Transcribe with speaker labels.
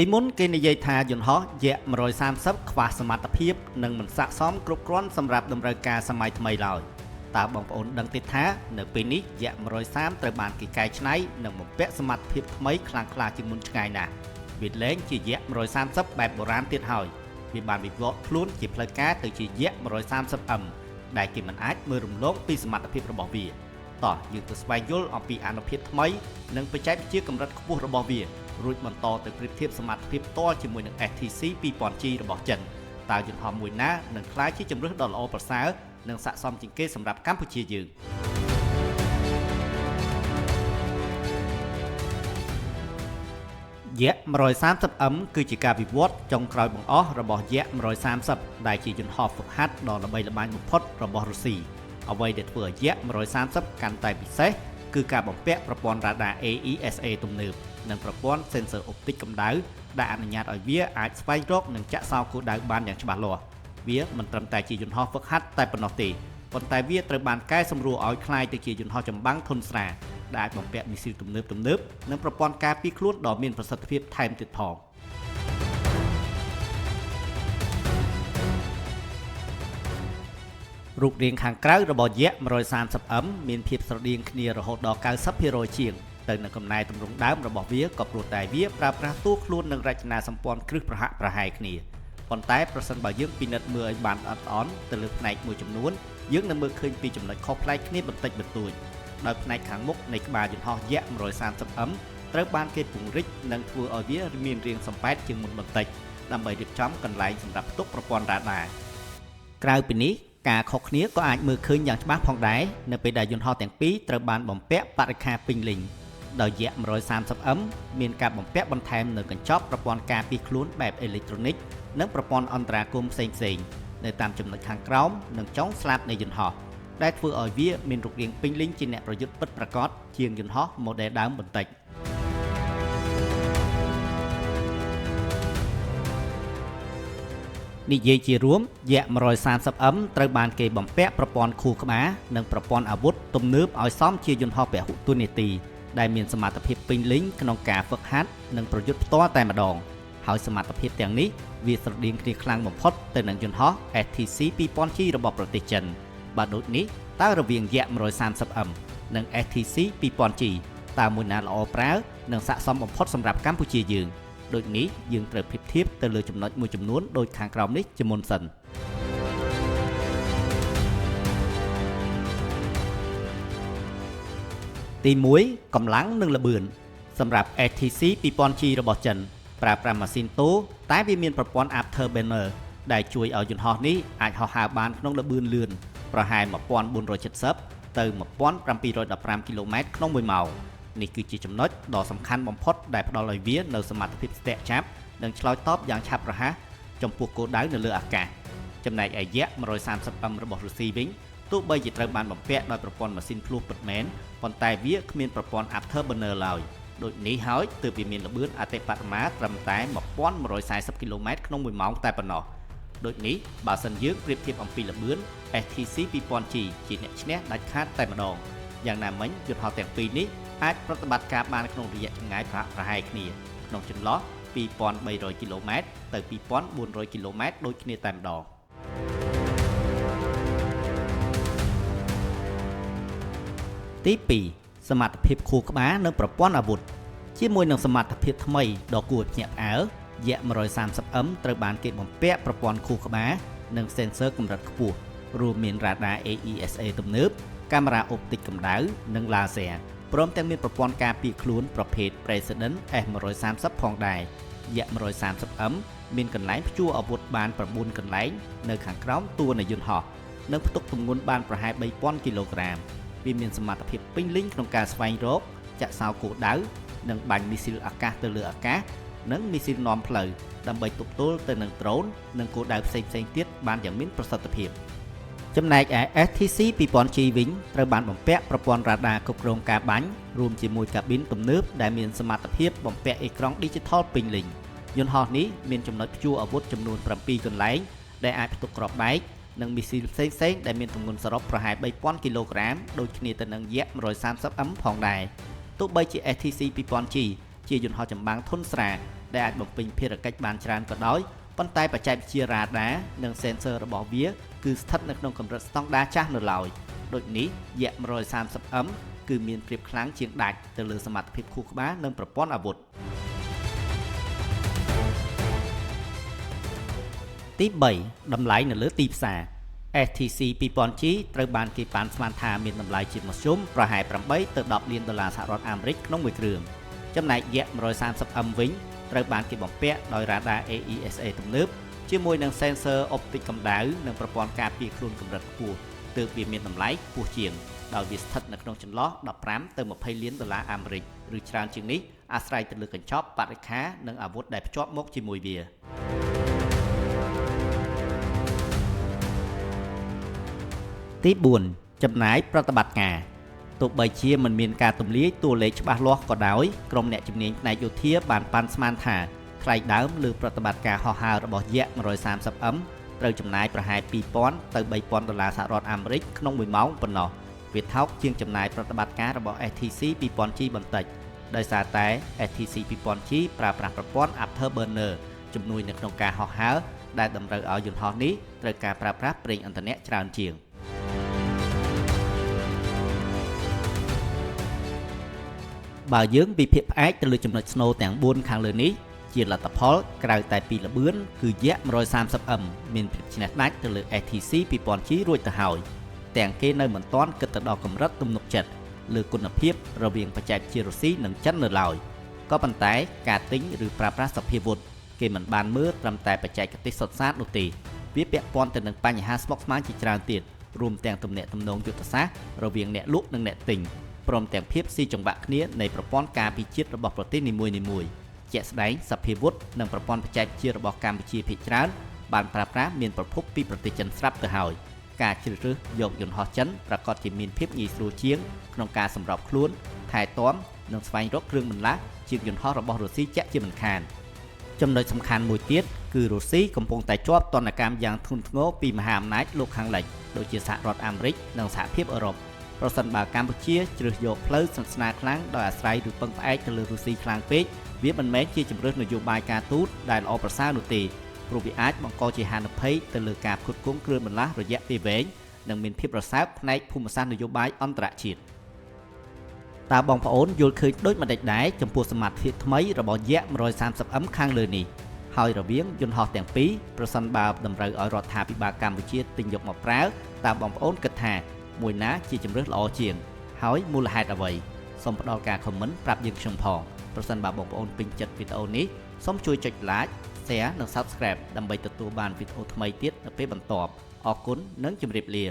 Speaker 1: ពីមុនគេនិយាយថាយន្តហោះយៈ130ខ្វះសមត្ថភាពនិងមិនស័ក្តិសមគ្រប់គ្រាន់សម្រាប់តម្រូវការសម័យថ្មីឡើយតើបងប្អូនដឹងទេថានៅពេលនេះយៈ130ត្រូវបានគេកែច្នៃនិងបំពាក់សមត្ថភាពថ្មីខ្លាំងក្លាជាងមុនឆ្ងាយណាស់វាលែងជាយៈ130បែបបុរាណទៀតហើយវាបានវិវត្តខ្លួនជាផ្លូវការទៅជាយៈ 130M ដែលគេមិនអាចមើលរំលងពីសមត្ថភាពរបស់វាតោះយើងទៅស្វែងយល់អំពីអានុភាពថ្មីនិងបច្ចេកវិទ្យាកម្រិតខ្ពស់របស់វារួចបន្តទៅប្រៀបធៀបសមត្ថភាពផ្ទាល់ជាមួយនឹង STC 2000G របស់ចិនតើយន្តហោះមួយណានឹងក្លាយជាជម្រើសដ៏ល្អប្រសើរនិងស័ក្តិសមជាងគេសម្រាប់កម្ពុជាយើងយៈ 130M គឺជាការវិវត្តចុងក្រោយបង្អស់របស់យៈ130ដែលជាយន្តហោះហ្វឹកហាត់ដ៏ល្បីល្បាញបំផុតរបស់រុស្ស៊ីអ្វីដែលធ្វើឲ្យយៈ130កាន់តែពិសេសគឺការបំពាក់ប្រព័ន្ធរ៉ាដា AESA ទំនើបនិងប្រព័ន្ធ sensor អុបទិកកម្ដៅដែលអនុញ្ញាតឲ្យវាអាចស្វែងរកនិងចាក់សោរគោលដៅបានយ៉ាងច្បាស់លាស់វាមិនត្រឹមតែជាយន្តហោះហ្វឹកហាត់តែប៉ុណ្ណោះទេប៉ុន្តែវាត្រូវបានកែសម្រួលឲ្យคล้ายទៅជាយន្តហោះចម្បាំងធុនស្រាលដែលអាចបំពាក់មីស៊ីលទំនើបនិងប្រព័ន្ធការពារខ្លួនដ៏មានប្រសិទ្ធភាពថែមទៀតផងរូបរាងខាងក្រៅរបស់យៈ 130M មានភាពស្រដៀងគ្នារហូតដល់ 90% ជាងទៅនឹងកំណែទម្រង់ដើមរបស់វាក៏ព្រោះតែវាប្រើប្រាស់តួខ្លួននិងរចនាសម្ព័ន្ធគ្រឹះប្រហាក់ប្រហែលគ្នាប៉ុន្តែប្រសិនបើយើងពិនិត្យមើលឲ្យបានល្អិតល្អន់ទៅលើផ្នែកមួយចំនួនយើងនឹងមើលឃើញពីចំណុចខុសប្លែកគ្នាបន្តិចបន្តួចដោយផ្នែកខាងមុខនៃក្បាលយន្តហោះយៈ 130M ត្រូវបានគេពង្រីកនិងធ្វើឲ្យវាមានរាងសំប៉ែតជាងមុនបន្តិចដើម្បីរៀបចំកន្លែងសម្រាប់ផ្ទុកប្រព័ន្ធរ៉ាដាក្រៅពីនេះការខុសគ្នាក៏អាចមើលឃើញយ៉ាងច្បាស់ផងដែរនៅពេលដែលយន្តហោះទាំងពីរត្រូវបានបំពាក់បរិក្ខារពេញលេញដោយយៈ 130M មានការបំពាក់បន្ថែមនៅកញ្ចប់ប្រព័ន្ធការពារខ្លួនបែបអេឡិចត្រូនិកនិងប្រព័ន្ធអន្តរាគមន៍ផ្សេងៗនៅតាមចំណុចខាងក្រោមនិងចុងស្លាបនៃយន្តហោះដែលធ្វើឲ្យវាមានរូបរាងពេញលេញជាអ្នកប្រយុទ្ធពិតប្រាកដជាងយន្តហោះ model ដើមបន្តិចនិយាយជារួមយៈ 130M ត្រូវបានគេបំពាក់ប្រព័ន្ធខួរក្បាលនិងប្រព័ន្ធអាវុធទំនើបឲ្យសមជាយន្តហោះពហុតួនាទីដែលមានសមត្ថភាពពេញលេញក្នុងការហ្វឹកហាត់និងប្រយុទ្ធផ្ទាល់តែម្ដងហើយសមត្ថភាពទាំងនេះវាស្រដៀងគ្នាខ្លាំងបំផុតទៅនឹងយន្តហោះ STC 2000G របស់ប្រទេសចិនបាទដូចនេះតើរវាងយៈ 130M និង STC 2000G តើមួយណាល្អប្រើនិងស័ក្តិសមបំផុតសម្រាប់កម្ពុជាយើងដូចនេះយើងត្រូវប្រៀបធៀបទៅលើចំណុចមួយចំនួនដូចខាងក្រោមនេះជាមុនសិនទី1កម្លាំងនិងល្បឿនសម្រាប់ STC 2000G របស់ចិនប្រើប្រាស់ម៉ាស៊ីនតូតែវាមានប្រព័ន្ធ afterburner ដែលជួយឲ្យយន្តហោះនេះអាចហោះហើរបានក្នុងល្បឿនលឿនប្រហែល 1470 ទៅ 1715 គីឡូម៉ែត្រក្នុង1ម៉ោងនេះគឺជាចំណុចដ៏សំខាន់បំផុតដែលផ្ដល់ឲ្យវានូវសមត្ថភាពស្ទាក់ចាប់និងឆ្លើយតបយ៉ាងឆាប់រហ័សចំពោះគោលដៅនៅលើអាកាសចំណែកឯយៈ 130M របស់រុស្ស៊ីវិញទោះបីជាត្រូវបានបំពាក់ដោយប្រព័ន្ធម៉ាស៊ីនភ្លោះពិតមែនប៉ុន្តែវាគ្មានប្រព័ន្ធ afterburner ឡើយដូចនេះហើយទើបវាមានល្បឿនអតិបរមាត្រឹមតែ 1140 គីឡូម៉ែត្រក្នុង1ម៉ោងតែប៉ុណ្ណោះដូចនេះបើសិនយើងប្រៀបធៀបអំពីល្បឿន STC 2000G ជាអ្នកឈ្នះដាច់ខាតតែម្ដងយ៉ាងណាមិញយន្តហោះទាំងពីរនេះអាចប្រតិបត្តិការបានក្នុងរយៈចម្ងាយប្រហែលគ្នាក្នុងចន្លោះ 2300 គីឡូម៉ែត្រទៅ 2400 គីឡូម៉ែត្រដូចគ្នាតែម្ដងទី2សមត្ថភាពខួរក្បាលនិងប្រព័ន្ធអាវុធជាមួយនឹងសមត្ថភាពថ្មីដ៏គួរភ្ញាក់ផ្អើលយៈ 130M ត្រូវបានគេបំពាក់ប្រព័ន្ធខួរក្បាលនិង sensor កម្រិតខ្ពស់រួមមានរ៉ាដា AESA ទំនើបកាមេរ៉ាអុបទិកកម្ដៅនិង laser ព្រមទាំងមានប្រព័ន្ធការពារខ្លួនប្រភេទ President S130 ផងដែរយៈ 130M មានកន្លែងព្យួរអាវុធបាន9កន្លែងនៅខាងក្រោមតួនៃយន្តហោះនិងផ្ទុកទម្ងន់បានប្រហែល 3000 គីឡូក្រាមវាមានសមត្ថភាពពេញលេញក្នុងការស្វែងរកចាក់សោរគោលដៅនិងបាញ់មីស៊ីលអាកាសទៅលើអាកាសនិងមីស៊ីលនាំផ្លូវដើម្បីទប់ទល់ទៅនឹងដ្រូននិងគោលដៅផ្សេងៗទៀតបានយ៉ាងមានប្រសិទ្ធភាពចំណែកឯ STC 2000G វិញត្រូវបានបំពាក់ប្រព័ន្ធរ៉ាដាគ្រប់គ្រងការបាញ់រួមជាមួយកាប៊ីនទំនើបដែលមានសមត្ថភាពបំពាក់អេក្រង់ Digital ពេញលេញយន្តហោះនេះមានចំណុចព្យួរអាវុធចំនួន7កន្លែងដែលអាចផ្ទុកគ្រាប់បែកនិងមីស៊ីលផ្សេងៗដែលមានទម្ងន់សរុបប្រហែល 3000 គីឡូក្រាមដូចគ្នាទៅនឹងយៈ 130M ផងដែរទោះបីជា STC 2000G ជាយន្តហោះចម្បាំងធុនស្រាល ដែលអាចបំពេញភារកិច្ចបានច្រើនក៏ដោយប៉ុន្តែបច្ចេកវិទ្យារ៉ាដានិង sensor របស់វាគឺស្ថិតនៅក្នុងកម្រិតស្តង់ដារចាស់នៅឡើយដូចនេះយៈ 130M គឺមានភាពខ្លាំងជាងដាច់ទៅលើសមត្ថភាពខួរក្បាលនិងប្រព័ន្ធអាវុធទី3តម្លៃនៅលើទីផ្សារ HTC 2000G ត្រូវបានគេប៉ាន់ស្មានថាមានតម្លៃជាមធ្យមប្រហែល8ទៅ10លានដុល្លារសហរដ្ឋអាមេរិកក្នុងមួយគ្រឿងចំណែកយៈ 130M វិញត្រូវបានគេបំពាក់ដោយ radar AESA ទំនើបជាមួយនឹង sensor optic កម្ដៅនិងប្រព័ន្ធការពារខ្លួនកម្រិតខ្ពស់ទើបវាមានតម្លៃខ្ពស់ជាងដោយវាស្ថិតនៅក្នុងចន្លោះ15ទៅ20លានដុល្លារអាមេរិកឬច្រើនជាងនេះអាស្រ័យទៅលើកញ្ចប់បរិក្ខារនិងអាវុធដែលភ្ជាប់មកជាមួយវាទី4ចំណាយប្រតិបត្តិការទោះបីជាមិនមានការទម្លាយតួលេខច្បាស់លាស់ក៏ដោយក្រុមអ្នកជំនាញផ្នែកយោធាបានប៉ាន់ស្មានថាថ្លៃដើមលើប្រតិបត្តិការហោះហើររបស់យៈ 130M ត្រូវចំណាយប្រហែល2000ទៅ3000ដុល្លារសហរដ្ឋអាមេរិកក្នុង1ម៉ោងប៉ុណ្ណោះវាថោកជាងចំណាយប្រតិបត្តិការរបស់ HTC 2000G បន្តិចដោយសារតែ HTC 2000G ប្រើប្រាស់ប្រព័ន្ធ Afterburner ជំនួយនៅក្នុងការហោះហើរដែលតម្រូវឲ្យយន្តហោះនេះត្រូវការប្រើប្រាស់ប្រេងឥន្ធនៈច្រើនជាងបើយើងវិភាគផ្អែកទៅលើចំណុចស្នូលទាំង4ខាងលើនេះជាលទ្ធផលក្រៅតែពីល្បឿនគឺយៈ 130M មានភាពឆ្នះដាច់ទៅលើ HTC 2000G រួចទៅហើយទាំងគេនៅមិនទាន់គិតទៅដល់កម្រិតទំនុកចិត្តលើគុណភាពរវាងបច្ចេកវិទ្យារុស្ស៊ីនិងចិននៅឡើយក៏ប៉ុន្តែការទិញឬប្រើប្រាស់សភាវុធគេមិនបានមើលត្រឹមតែបច្ចេកទេសសុទ្ធសាធនោះទេវាពាក់ព័ន្ធទៅនឹងបញ្ហាស្មុគស្មាញជាច្រើនទៀតរួមទាំងទំនាក់ទំនងយុទ្ធសាស្ត្ររវាងអ្នកលក់និងអ្នកទិញព្រមទាំងភាពស៊ីចង្វាក់គ្នានៃប្រព័ន្ធការពារជាតិរបស់ប្រទេសនីមួយៗជាក់ស្ដែងសភាវុធនិងប្រព័ន្ធបច្ចេកវិទ្យារបស់កម្ពុជាភាគច្រើនបានប្រើប្រាស់មានប្រភពពីប្រទេសចិនស្រាប់ទៅហើយការជ្រើសរើសយកយន្តហោះចិនប្រកាសជាមានភាពងាយស្រួលជាងក្នុងការសម្របខ្លួនថែទាំនិងស្វែងរកគ្រឿងបន្លាស់ជាយន្តហោះរបស់រុស្ស៊ីជាក់ជាមិនខានចំណុចសំខាន់មួយទៀតគឺរុស្ស៊ីកំពុងតែជាប់ទណ្ឌកម្មយ៉ាងធ្ងន់ធ្ងរពីមហាអំណាចលោកខាងលិចដូចជាសហរដ្ឋអាមេរិកនិងសហភាពអឺរ៉ុបប្រសិនបើកម្ពុជាជ្រើសយកផ្លូវស្និទ្ធស្នាលខ្លាំងដោយអាស្រ័យឬពឹងផ្អែកទៅលើរុស្ស៊ីខ្លាំងពេកវាមិនមែនជាជម្រើសនយោបាយការទូតដែលល្អប្រសើរនោះទេព្រោះវាអាចបង្កជាហានិភ័យទៅលើការផ្គត់ផ្គង់គ្រឿងបន្លាស់រយៈពេលវែងនិងមានភាពរសើបផ្នែកភូមិសាស្ត្រនយោបាយអន្តរជាតិតើបងប្អូនយល់ឃើញដូចម្តេចដែរចំពោះសមត្ថភាពថ្មីរបស់យៈ 130M ខាងលើនេះហើយរវាងយន្តហោះទាំងពីរប្រសិនបើតម្រូវឲ្យរដ្ឋាភិបាលកម្ពុជាទិញយកមកប្រើតើបងប្អូនគិតថាមួយណាជាជម្រើសល្អជាងហើយមូលហេតុអ្វីសូមផ្ដល់ការ comment ប្រាប់យើងខ្ញុំផងប្រសិនបើបងប្អូនពេញចិត្តវីដេអូនេះសូមជួយចុច like share និង subscribe ដើម្បីទទួលបានវីដេអូថ្មីទៀតនៅពេលបន្ទាប់អរគុណនិងជម្រាបលា